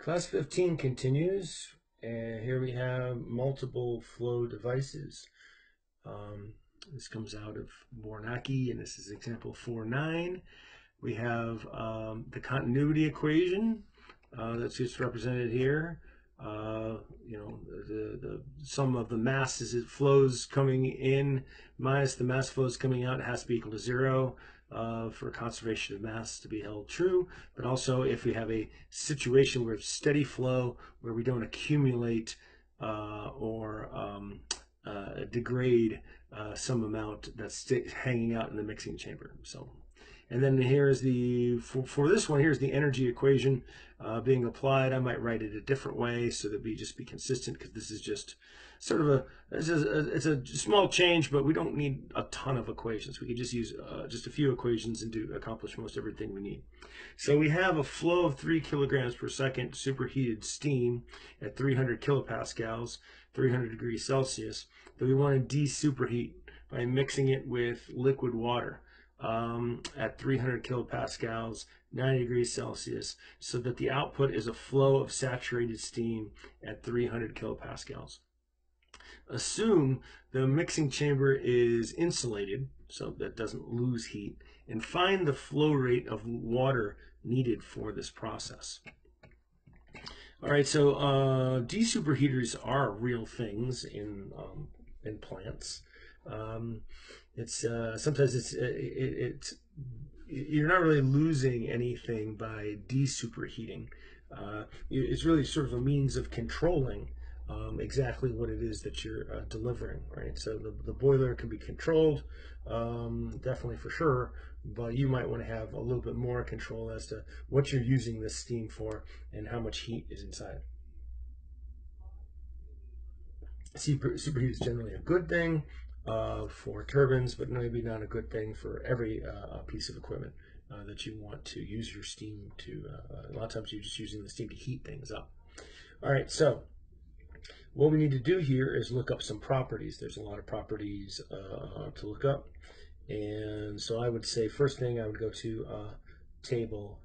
Class 15 continues, and here we have multiple flow devices. This comes out of Bornacki, and this is example 4.9. We have the continuity equation that's just represented here. The sum of the mass as it flows coming in minus the mass flows coming out has to be equal to 0 for conservation of mass to be held true. But also if we have a situation where it's steady flow, where we don't accumulate or degrade some amount that's hanging out in the mixing chamber. And then here's for this one, here's the energy equation being applied. I might write it a different way so that we just be consistent, because this is just sort of it's a small change, but we don't need a ton of equations. We could just use just a few equations and accomplish most everything we need. So we have a flow of 3 kilograms per second superheated steam at 300 kilopascals, 300 degrees Celsius, that we want to de-superheat by mixing it with liquid water at 300 kilopascals, 90 degrees Celsius, so that the output is a flow of saturated steam at 300 kilopascals. Assume the mixing chamber is insulated, so that doesn't lose heat, and find the flow rate of water needed for this process. All right, so de-superheaters are real things in plants. Sometimes you're not really losing anything by de-superheating. It's really sort of a means of controlling exactly what it is that you're delivering, right? So the boiler can be controlled, definitely for sure, but you might want to have a little bit more control as to what you're using this steam for and how much heat is inside. Superheat is generally a good thing for turbines, but maybe not a good thing for every piece of equipment that you want to use your steam to. A lot of times you're just using the steam to heat things up. All right, so what we need to do here is look up some properties. There's a lot of properties to look up. And so I would say first thing I would go to table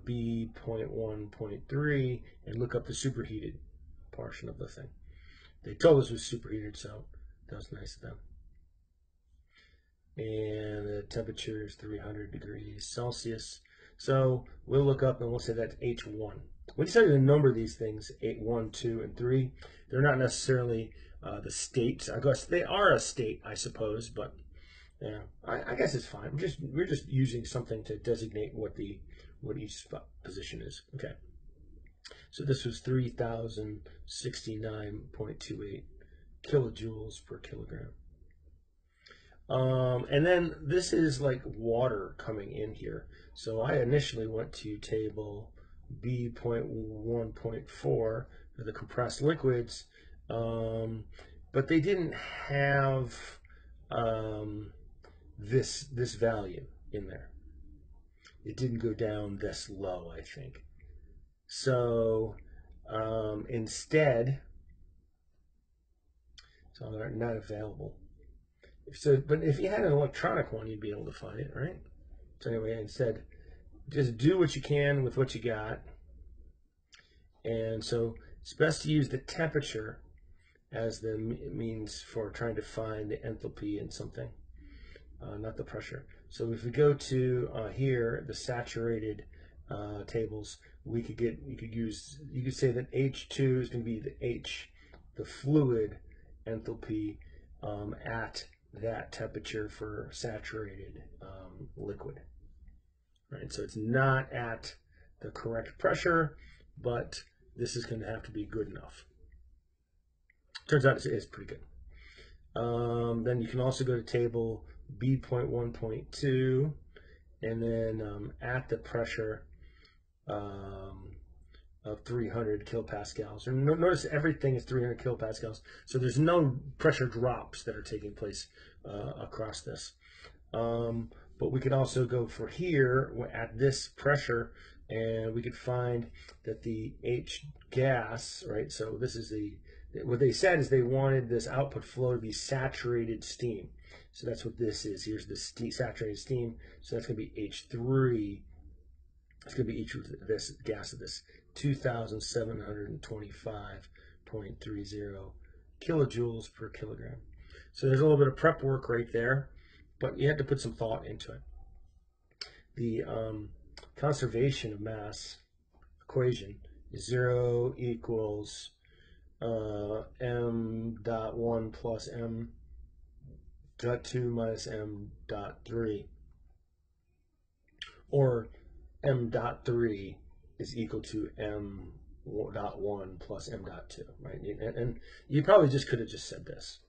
B.1.3 and look up the superheated portion of the thing. They told us it was superheated, so that was nice of them. And the temperature is 300 degrees Celsius. So we'll look up and we'll say that's H1. When you start to number these things, 8, 1, 2, and 3, they're not necessarily the states. I guess they are a state, I suppose, but yeah, I guess it's fine. We're just using something to designate what each position is. Okay. So this was 3,069.28 kilojoules per kilogram. And then this is like water coming in here. So I initially went to table B.1.4 for the compressed liquids, but they didn't have this value in there. It didn't go down this low, I think. So instead, so they're not available. But if you had an electronic one, you'd be able to find it, right? So anyway, instead, just do what you can with what you got. And so it's best to use the temperature as the means for trying to find the enthalpy in something, not the pressure. So if we go to here, the saturated tables, you could say that H2 is going to be the fluid enthalpy at that temperature for saturated liquid, right? So it's not at the correct pressure, but this is going to have to be good enough. Turns out it's pretty good. Then you can also go to table B.1.2 and then at the pressure of 300 kilopascals. And notice everything is 300 kilopascals, so there's no pressure drops that are taking place across this. But we could also go for here at this pressure, and we could find that the H gas, right? So this is what they said is they wanted this output flow to be saturated steam. So that's what this is. Here's the saturated steam. So that's going to be H3 It's going to be each of this gas of this 2,725.30 kilojoules per kilogram. So there's a little bit of prep work right there, but you have to put some thought into it. The conservation of mass equation is 0 equals m dot 1 plus m dot 2 minus m dot 3, or m dot 3 is equal to m dot 1 plus m dot 2, right? And you probably just could have just said this.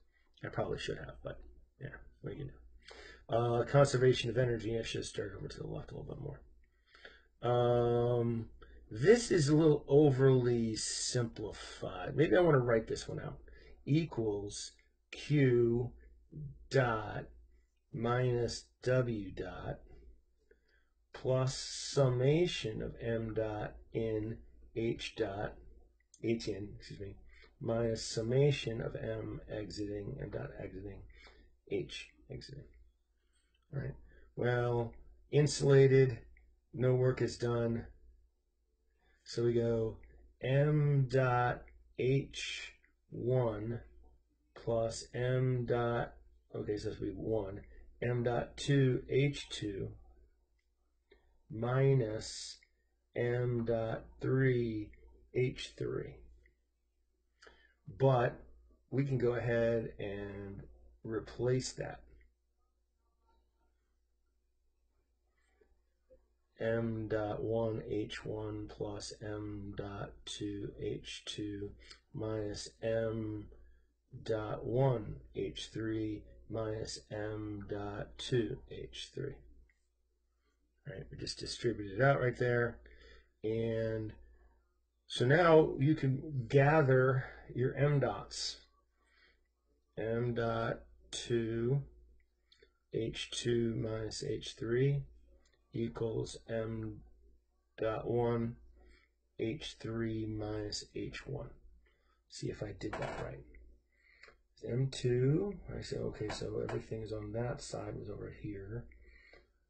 I probably should have, but yeah, what you know. Conservation of energy. I should have started over to the left a little bit more. This is a little overly simplified. Maybe I want to write this one out. Equals Q dot minus W dot plus summation of M dot in H dot, H in, excuse me, minus summation of M exiting, M dot exiting, H exiting. All right. Well, insulated, no work is done. So we go M dot H1 plus M dot, okay, so this will be 1, M dot 2 H2 minus M dot 3 H3. But we can go ahead and replace that. M dot 1 H1 plus M dot 2 H2 minus M dot 1 H3 minus M dot 2 H3. All right, we just distributed it out right there. And so now you can gather your M dots. M dot 2 H2 minus H3 equals M dot 1 H3 minus H1. See if I did that right. M2, I say, okay, so everything is on that side was over here.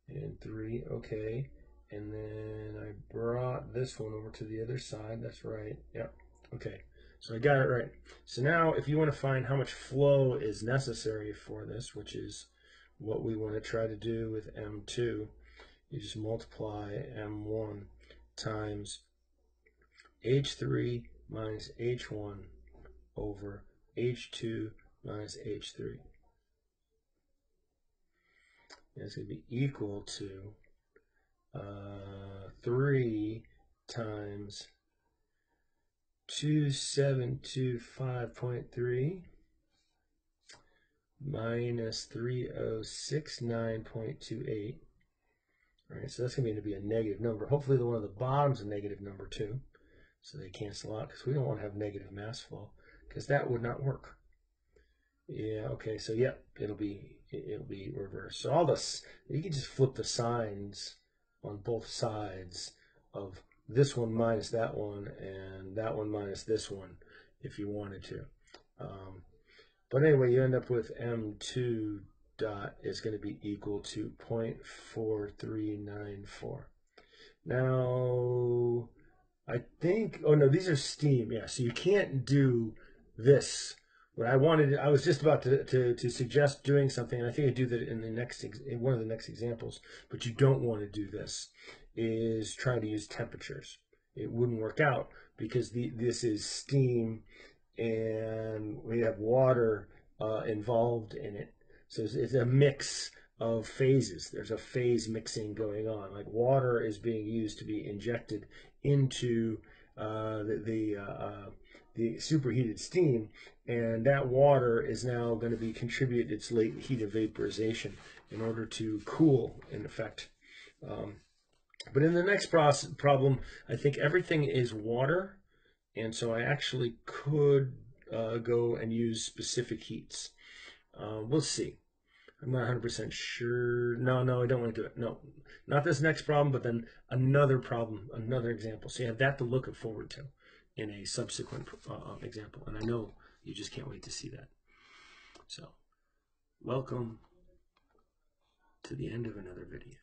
And 3, okay. And then I brought this one over to the other side. That's right. Yep. Okay. So I got it right. So now if you want to find how much flow is necessary for this, which is what we want to try to do with M2, you just multiply M1 times H3 minus H1 over H2 minus H3. And it's going to be equal to 3 times 2725.3 minus 3069.28. All right, so that's going to be a negative number. Hopefully the one at the bottom is a negative number too, so they cancel out, because we don't want to have negative mass flow, because that would not work. Yeah, okay, so yeah, it'll be reversed. So all this, you can just flip the signs on both sides of this one minus that one and that one minus this one if you wanted to. But anyway, you end up with M2 dot is going to be equal to 0.4394. Now, I think, oh no, these are steam. Yeah, so you can't do this. What I wanted, I was just about to suggest doing something, and I think I do that in one of the next examples, but you don't want to do this, is try to use temperatures. It wouldn't work out because this is steam and we have water involved in it. So it's a mix of phases. There's a phase mixing going on. Like water is being used to be injected into the superheated steam, and that water is now going to be contribute its latent heat of vaporization in order to cool, in effect. But in the next problem, I think everything is water, and so I actually could go and use specific heats. We'll see. I'm not 100% sure. No, I don't want to do it. No, not this next problem, but then another problem, another example. So you have that to look forward to in a subsequent example. And I know you just can't wait to see that. So welcome to the end of another video.